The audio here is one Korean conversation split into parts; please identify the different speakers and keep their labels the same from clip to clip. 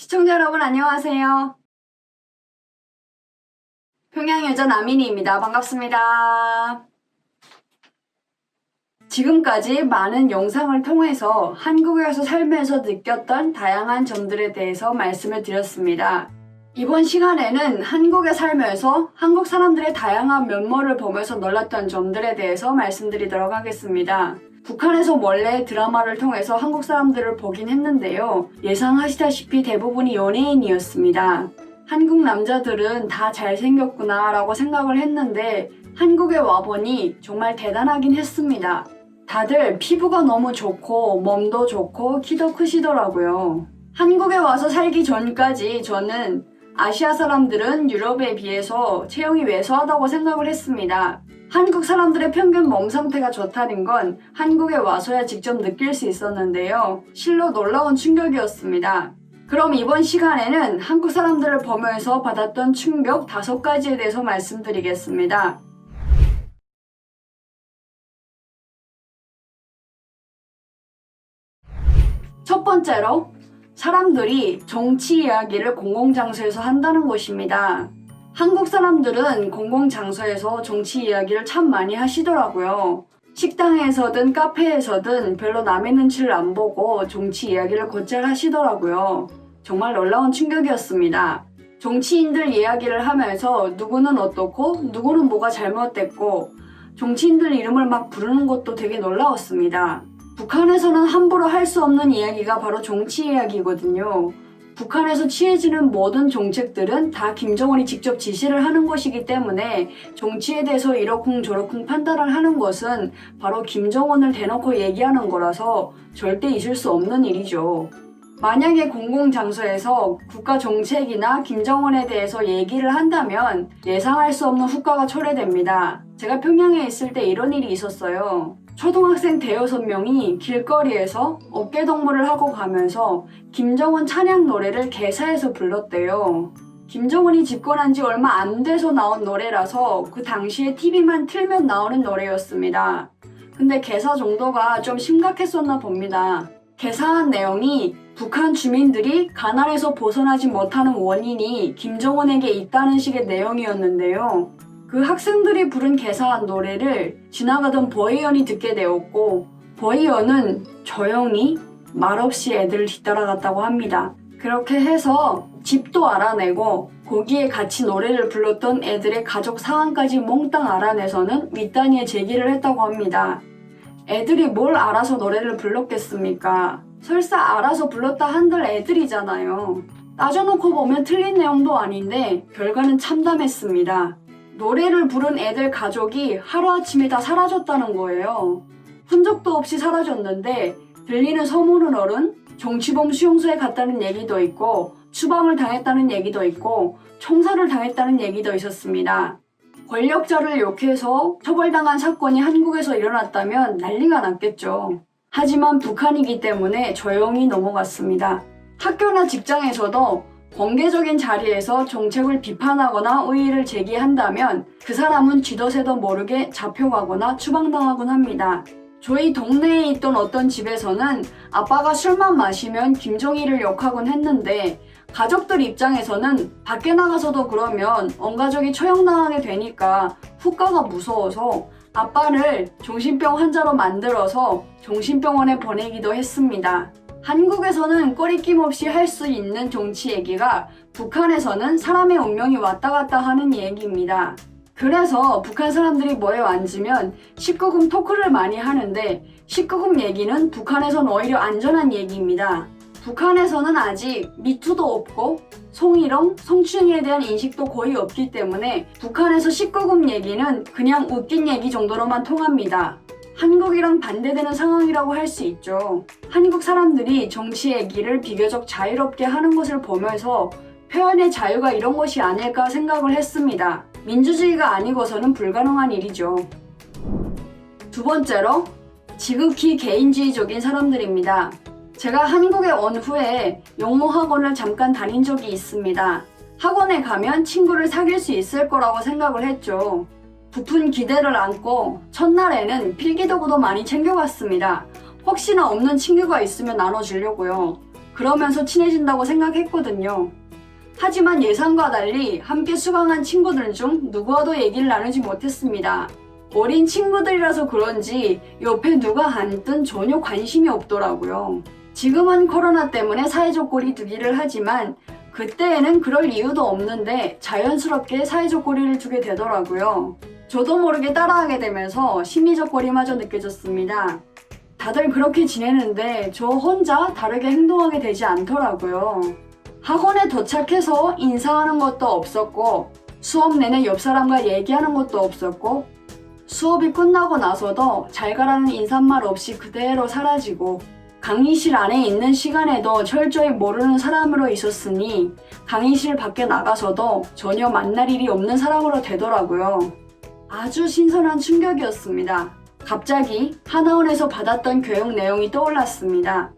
Speaker 1: 시청자 여러분 안녕하세요. 평양여자 나민이입니다. 반갑습니다. 지금까지 많은 영상을 통해서 한국에서 살면서 느꼈던 다양한 점들에 대해서 말씀을 드렸습니다. 이번 시간에는 한국에 살면서 한국 사람들의 다양한 면모를 보면서 놀랐던 점들에 대해서 말씀드리도록 하겠습니다. 북한에서 원래 드라마를 통해서 한국 사람들을 보긴 했는데요. 예상하시다시피 대부분이 연예인이었습니다. 한국 남자들은 다 잘생겼구나 라고 생각을 했는데 한국에 와보니 정말 대단하긴 했습니다. 다들 피부가 너무 좋고 몸도 좋고 키도 크시더라고요. 한국에 와서 살기 전까지 저는 아시아 사람들은 유럽에 비해서 체형이 왜소하다고 생각을 했습니다. 한국 사람들의 평균 몸 상태가 좋다는 건 한국에 와서야 직접 느낄 수 있었는데요. 실로 놀라운 충격이었습니다. 그럼 이번 시간에는 한국 사람들을 보면서 받았던 충격 5가지에 대해서 말씀드리겠습니다. 첫 번째로 사람들이 정치 이야기를 공공장소에서 한다는 것입니다. 한국 사람들은 공공장소에서 정치 이야기를 참 많이 하시더라고요. 식당에서든 카페에서든 별로 남의 눈치를 안 보고 정치 이야기를 곧잘 하시더라고요. 정말 놀라운 충격이었습니다. 정치인들 이야기를 하면서 누구는 어떻고 누구는 뭐가 잘못됐고 정치인들 이름을 막 부르는 것도 되게 놀라웠습니다. 북한에서는 함부로 할 수 없는 이야기가 바로 정치 이야기거든요. 북한에서 취해지는 모든 정책들은 다 김정은이 직접 지시를 하는 것이기 때문에 정치에 대해서 이러쿵저러쿵 판단을 하는 것은 바로 김정은을 대놓고 얘기하는 거라서 절대 있을 수 없는 일이죠. 만약에 공공장소에서 국가 정책이나 김정은에 대해서 얘기를 한다면 예상할 수 없는 후과가 초래됩니다. 제가 평양에 있을 때 이런 일이 있었어요. 초등학생 5-6명이 길거리에서 어깨동무를 하고 가면서 김정은 찬양 노래를 개사해서 불렀대요. 김정은이 집권한 지 얼마 안 돼서 나온 노래라서 그 당시에 TV만 틀면 나오는 노래였습니다. 근데 개사 정도가 좀 심각했었나 봅니다. 개사한 내용이 북한 주민들이 가난에서 벗어나지 못하는 원인이 김정은에게 있다는 식의 내용이었는데요. 그 학생들이 부른 개사한 노래를 지나가던 버이언이 듣게 되었고 버이언은 조용히 말없이 애들을 뒤따라갔다고 합니다. 그렇게 해서 집도 알아내고 거기에 같이 노래를 불렀던 애들의 가족 상황까지 몽땅 알아내서는 윗단위에 제기를 했다고 합니다. 애들이 뭘 알아서 노래를 불렀겠습니까? 설사 알아서 불렀다 한들 애들이잖아요. 따져놓고 보면 틀린 내용도 아닌데 결과는 참담했습니다. 노래를 부른 애들 가족이 하루아침에 다 사라졌다는 거예요. 흔적도 없이 사라졌는데 들리는 소문으로는 정치범 수용소에 갔다는 얘기도 있고 추방을 당했다는 얘기도 있고 총살을 당했다는 얘기도 있었습니다. 권력자를 욕해서 처벌당한 사건이 한국에서 일어났다면 난리가 났겠죠. 하지만 북한이기 때문에 조용히 넘어갔습니다. 학교나 직장에서도 공개적인 자리에서 정책을 비판하거나 의의를 제기한다면 그 사람은 쥐도 새도 모르게 잡혀가거나 추방당하곤 합니다. 저희 동네에 있던 어떤 집에서는 아빠가 술만 마시면 김정일을 욕하곤 했는데 가족들 입장에서는 밖에 나가서도 그러면 온 가족이 처형당하게 되니까 후과가 무서워서 아빠를 정신병 환자로 만들어서 정신병원에 보내기도 했습니다. 한국에서는 꺼리낌 없이 할 수 있는 정치 얘기가 북한에서는 사람의 운명이 왔다 갔다 하는 얘기입니다. 그래서 북한 사람들이 모여 앉으면 19금 토크를 많이 하는데 19금 얘기는 북한에선 오히려 안전한 얘기입니다. 북한에서는 아직 미투도 없고 성희롱, 성추행에 대한 인식도 거의 없기 때문에 북한에서 19금 얘기는 그냥 웃긴 얘기 정도로만 통합니다. 한국이랑 반대되는 상황이라고 할 수 있죠. 한국 사람들이 정치 얘기를 비교적 자유롭게 하는 것을 보면서 표현의 자유가 이런 것이 아닐까 생각을 했습니다. 민주주의가 아니고서는 불가능한 일이죠. 두 번째로 지극히 개인주의적인 사람들입니다. 제가 한국에 온 후에 영어 학원을 잠깐 다닌 적이 있습니다. 학원에 가면 친구를 사귈 수 있을 거라고 생각을 했죠. 부푼 기대를 안고 첫날에는 필기도구도 많이 챙겨갔습니다. 혹시나 없는 친구가 있으면 나눠주려고요. 그러면서 친해진다고 생각했거든요. 하지만 예상과 달리 함께 수강한 친구들 중 누구와도 얘기를 나누지 못했습니다. 어린 친구들이라서 그런지 옆에 누가 앉든 전혀 관심이 없더라고요. 지금은 코로나 때문에 사회적 거리두기를 하지만 그때에는 그럴 이유도 없는데 자연스럽게 사회적 거리를 두게 되더라고요. 저도 모르게 따라하게 되면서 심리적 거리마저 느껴졌습니다. 다들 그렇게 지내는데 저 혼자 다르게 행동하게 되지 않더라고요. 학원에 도착해서 인사하는 것도 없었고 수업 내내 옆 사람과 얘기하는 것도 없었고 수업이 끝나고 나서도 잘 가라는 인사말 없이 그대로 사라지고 강의실 안에 있는 시간에도 철저히 모르는 사람으로 있었으니 강의실 밖에 나가서도 전혀 만날 일이 없는 사람으로 되더라고요. 아주 신선한 충격이었습니다. 갑자기 하나원에서 받았던 교육 내용이 떠올랐습니다.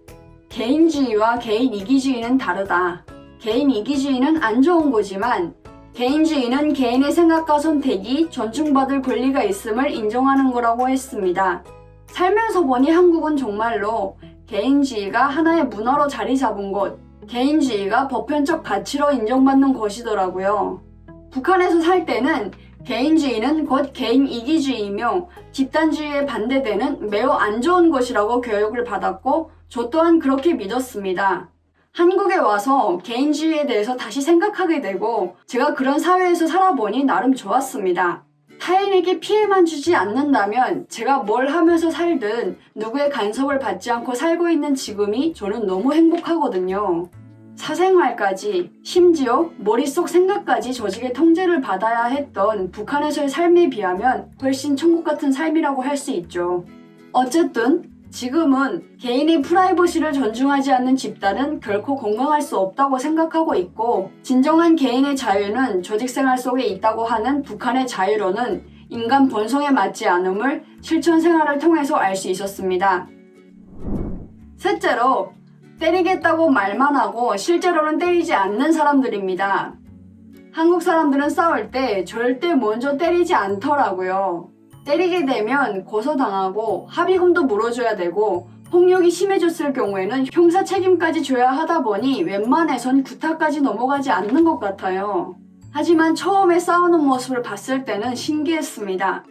Speaker 1: 개인주의와 개인 이기주의는 다르다. 개인 이기주의는 안 좋은 거지만 개인주의는 개인의 생각과 선택이 존중받을 권리가 있음을 인정하는 거라고 했습니다. 살면서 보니 한국은 정말로 개인주의가 하나의 문화로 자리 잡은 곳, 개인주의가 보편적 가치로 인정받는 곳이더라고요. 북한에서 살 때는 개인주의는 곧 개인 이기주의이며 집단주의에 반대되는 매우 안 좋은 것이라고 교육을 받았고 저 또한 그렇게 믿었습니다. 한국에 와서 개인주의에 대해서 다시 생각하게 되고 제가 그런 사회에서 살아보니 나름 좋았습니다. 타인에게 피해만 주지 않는다면 제가 뭘 하면서 살든 누구의 간섭을 받지 않고 살고 있는 지금이 저는 너무 행복하거든요. 사생활까지 심지어 머릿속 생각까지 조직의 통제를 받아야 했던 북한에서의 삶에 비하면 훨씬 천국 같은 삶이라고 할 수 있죠. 어쨌든 지금은 개인의 프라이버시를 존중하지 않는 집단은 결코 건강할 수 없다고 생각하고 있고 진정한 개인의 자유는 조직생활 속에 있다고 하는 북한의 자유로는 인간 본성에 맞지 않음을 실천 생활을 통해서 알 수 있었습니다. 셋째로 때리겠다고 말만 하고 실제로는 때리지 않는 사람들입니다. 한국 사람들은 싸울 때 절대 먼저 때리지 않더라고요. 때리게 되면 고소당하고 합의금도 물어줘야 되고 폭력이 심해졌을 경우에는 형사 책임까지 져야 하다 보니 웬만해선 구타까지 넘어가지 않는 것 같아요. 하지만 처음에 싸우는 모습을 봤을 때는 신기했습니다.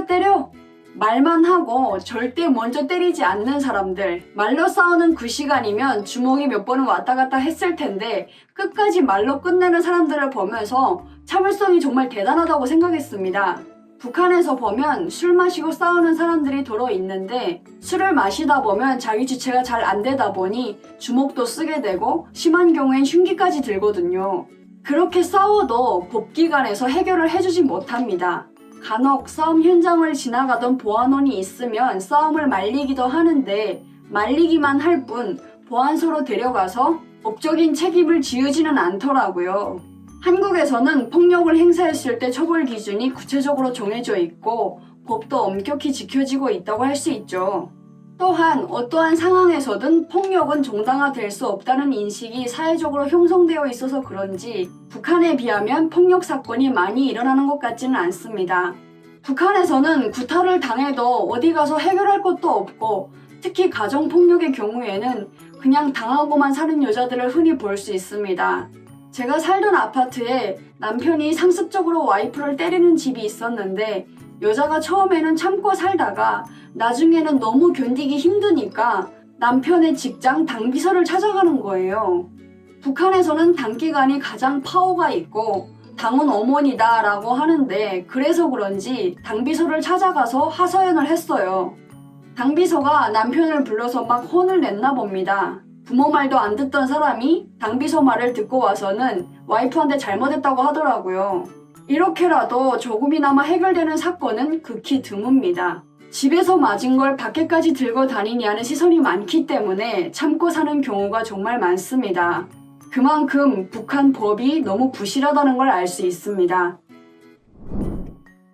Speaker 1: 때려! 말만 하고 절대 먼저 때리지 않는 사람들. 말로 싸우는 그 시간이면 주먹이 몇 번은 왔다 갔다 했을 텐데 끝까지 말로 끝내는 사람들을 보면서 참을성이 정말 대단하다고 생각했습니다. 북한에서 보면 술 마시고 싸우는 사람들이 더러 있는데 술을 마시다 보면 자기 주체가 잘 안 되다 보니 주먹도 쓰게 되고 심한 경우엔 흉기까지 들거든요. 그렇게 싸워도 법기관에서 해결을 해주지 못합니다. 간혹 싸움 현장을 지나가던 보안원이 있으면 싸움을 말리기도 하는데 말리기만 할 뿐 보안소로 데려가서 법적인 책임을 지우지는 않더라고요. 한국에서는 폭력을 행사했을 때 처벌 기준이 구체적으로 정해져 있고 법도 엄격히 지켜지고 있다고 할 수 있죠. 또한 어떠한 상황에서든 폭력은 정당화될 수 없다는 인식이 사회적으로 형성되어 있어서 그런지 북한에 비하면 폭력 사건이 많이 일어나는 것 같지는 않습니다. 북한에서는 구타를 당해도 어디 가서 해결할 것도 없고 특히 가정폭력의 경우에는 그냥 당하고만 사는 여자들을 흔히 볼 수 있습니다. 제가 살던 아파트에 남편이 상습적으로 와이프를 때리는 집이 있었는데 여자가 처음에는 참고 살다가 나중에는 너무 견디기 힘드니까 남편의 직장 당비서를 찾아가는 거예요. 북한에서는 당기관이 가장 파워가 있고 당은 어머니다 라고 하는데 그래서 그런지 당비서를 찾아가서 하소연을 했어요. 당비서가 남편을 불러서 막 혼을 냈나 봅니다. 부모 말도 안 듣던 사람이 당비서 말을 듣고 와서는 와이프한테 잘못했다고 하더라고요. 이렇게라도 조금이나마 해결되는 사건은 극히 드뭅니다. 집에서 맞은 걸 밖에까지 들고 다니냐는 시선이 많기 때문에 참고 사는 경우가 정말 많습니다. 그만큼 북한 법이 너무 부실하다는 걸 알 수 있습니다.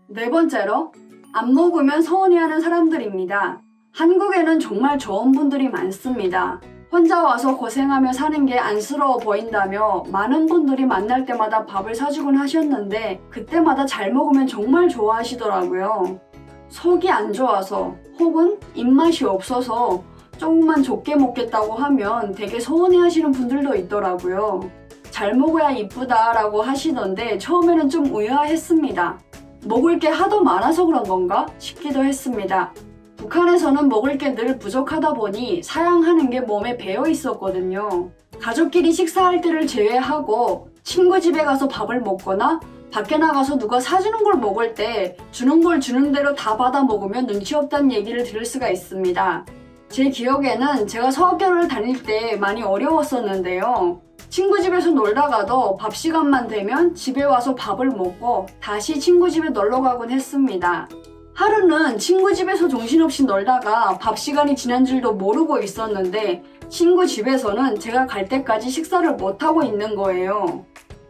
Speaker 1: 네 번째로, 안 먹으면 서운해하는 사람들입니다. 한국에는 정말 좋은 분들이 많습니다. 혼자 와서 고생하며 사는 게 안쓰러워 보인다며 많은 분들이 만날 때마다 밥을 사주곤 하셨는데 그때마다 잘 먹으면 정말 좋아하시더라고요. 속이 안 좋아서 혹은 입맛이 없어서 조금만 적게 먹겠다고 하면 되게 서운해하시는 분들도 있더라고요. 잘 먹어야 이쁘다라고 하시던데 처음에는 좀 의아했습니다. 먹을 게 하도 많아서 그런 건가 싶기도 했습니다. 북한에서는 먹을 게 늘 부족하다 보니 사양하는 게 몸에 배어 있었거든요. 가족끼리 식사할 때를 제외하고 친구 집에 가서 밥을 먹거나 밖에 나가서 누가 사주는 걸 먹을 때 주는 걸 주는 대로 다 받아 먹으면 눈치 없다는 얘기를 들을 수가 있습니다. 제 기억에는 제가 서학교를 다닐 때 많이 어려웠었는데요. 친구 집에서 놀다가도 밥 시간만 되면 집에 와서 밥을 먹고 다시 친구 집에 놀러 가곤 했습니다. 하루는 친구 집에서 정신없이 놀다가 밥 시간이 지난 줄도 모르고 있었는데 친구 집에서는 제가 갈 때까지 식사를 못하고 있는 거예요.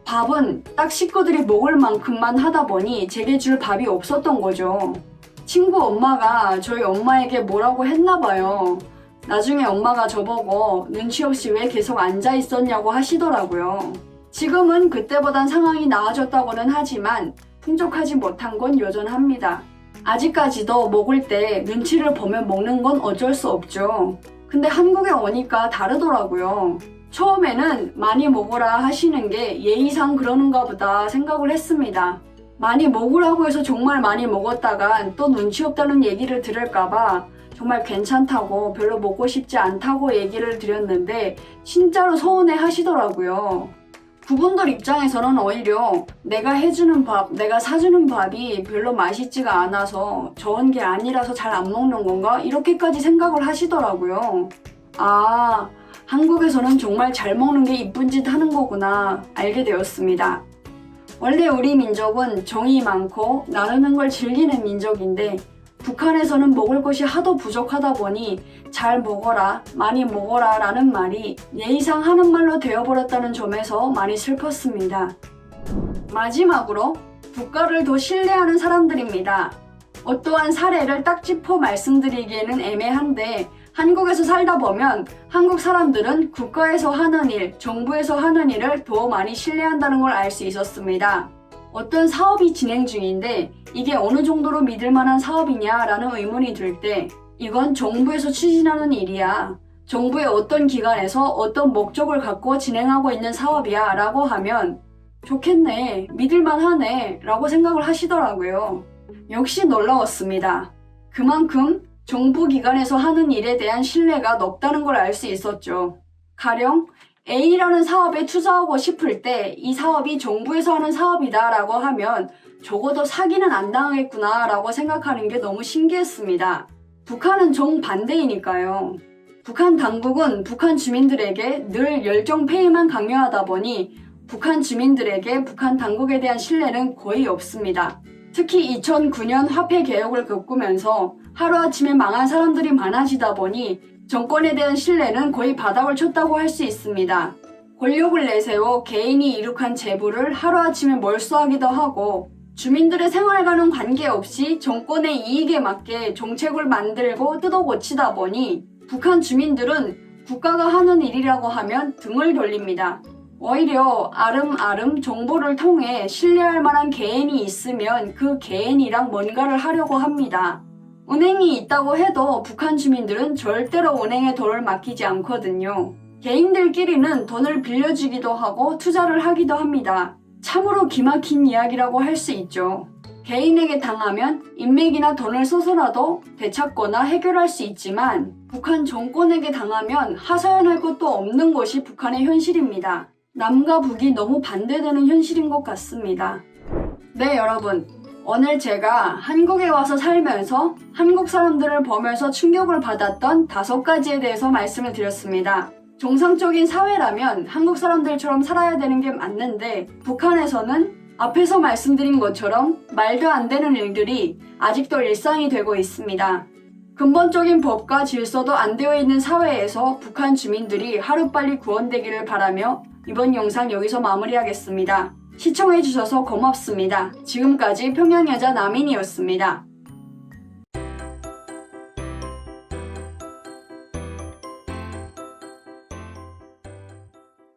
Speaker 1: 밥은 딱 식구들이 먹을 만큼만 하다 보니 제게 줄 밥이 없었던 거죠. 친구 엄마가 저희 엄마에게 뭐라고 했나 봐요. 나중에 엄마가 저보고 눈치 없이 왜 계속 앉아 있었냐고 하시더라고요. 지금은 그때보단 상황이 나아졌다고는 하지만 풍족하지 못한 건 여전합니다. 아직까지도 먹을 때 눈치를 보면 먹는 건 어쩔 수 없죠. 근데 한국에 오니까 다르더라고요. 처음에는 많이 먹어라 하시는 게 예의상 그러는가 보다 생각을 했습니다. 많이 먹으라고 해서 정말 많이 먹었다간 또 눈치 없다는 얘기를 들을까봐 정말 괜찮다고 별로 먹고 싶지 않다고 얘기를 드렸는데 진짜로 서운해 하시더라고요. 그분들 입장에서는 오히려 내가 해주는 밥, 내가 사주는 밥이 별로 맛있지가 않아서 좋은 게 아니라서 잘 안 먹는 건가? 이렇게까지 생각을 하시더라고요. 아, 한국에서는 정말 잘 먹는 게 이쁜 짓 하는 거구나 알게 되었습니다. 원래 우리 민족은 정이 많고 나누는 걸 즐기는 민족인데 북한에서는 먹을 것이 하도 부족하다 보니 잘 먹어라, 많이 먹어라 라는 말이 예의상 하는 말로 되어버렸다는 점에서 많이 슬펐습니다. 마지막으로 국가를 더 신뢰하는 사람들입니다. 어떠한 사례를 딱 짚어 말씀드리기에는 애매한데 한국에서 살다 보면 한국 사람들은 국가에서 하는 일, 정부에서 하는 일을 더 많이 신뢰한다는 걸 알 수 있었습니다. 어떤 사업이 진행 중인데 이게 어느 정도로 믿을 만한 사업이냐라는 의문이 들 때 이건 정부에서 추진하는 일이야. 정부의 어떤 기관에서 어떤 목적을 갖고 진행하고 있는 사업이야 라고 하면 좋겠네, 믿을만하네 라고 생각을 하시더라고요. 역시 놀라웠습니다. 그만큼 정부 기관에서 하는 일에 대한 신뢰가 높다는 걸 알 수 있었죠. 가령 A라는 사업에 투자하고 싶을 때 이 사업이 정부에서 하는 사업이다 라고 하면 적어도 사기는 안 당하겠구나 라고 생각하는 게 너무 신기했습니다. 북한은 정반대이니까요. 북한 당국은 북한 주민들에게 늘 열정페이만 강요하다 보니 북한 주민들에게 북한 당국에 대한 신뢰는 거의 없습니다. 특히 2009년 화폐 개혁을 겪으면서 하루아침에 망한 사람들이 많아지다 보니 정권에 대한 신뢰는 거의 바닥을 쳤다고 할 수 있습니다. 권력을 내세워 개인이 이룩한 재부를 하루아침에 몰수하기도 하고 주민들의 생활과는 관계없이 정권의 이익에 맞게 정책을 만들고 뜯어고치다 보니 북한 주민들은 국가가 하는 일이라고 하면 등을 돌립니다. 오히려 아름아름 정보를 통해 신뢰할 만한 개인이 있으면 그 개인이랑 뭔가를 하려고 합니다. 은행이 있다고 해도 북한 주민들은 절대로 은행에 돈을 맡기지 않거든요. 개인들끼리는 돈을 빌려주기도 하고 투자를 하기도 합니다. 참으로 기막힌 이야기라고 할 수 있죠. 개인에게 당하면 인맥이나 돈을 써서라도 되찾거나 해결할 수 있지만 북한 정권에게 당하면 하소연할 것도 없는 것이 북한의 현실입니다. 남과 북이 너무 반대되는 현실인 것 같습니다. 네, 여러분. 오늘 제가 한국에 와서 살면서 한국 사람들을 보면서 충격을 받았던 5가지에 대해서 말씀을 드렸습니다. 정상적인 사회라면 한국 사람들처럼 살아야 되는 게 맞는데 북한에서는 앞에서 말씀드린 것처럼 말도 안 되는 일들이 아직도 일상이 되고 있습니다. 근본적인 법과 질서도 안 되어 있는 사회에서 북한 주민들이 하루빨리 구원되기를 바라며 이번 영상 여기서 마무리하겠습니다. 시청해주셔서 고맙습니다. 지금까지 평양여자 남인이었습니다.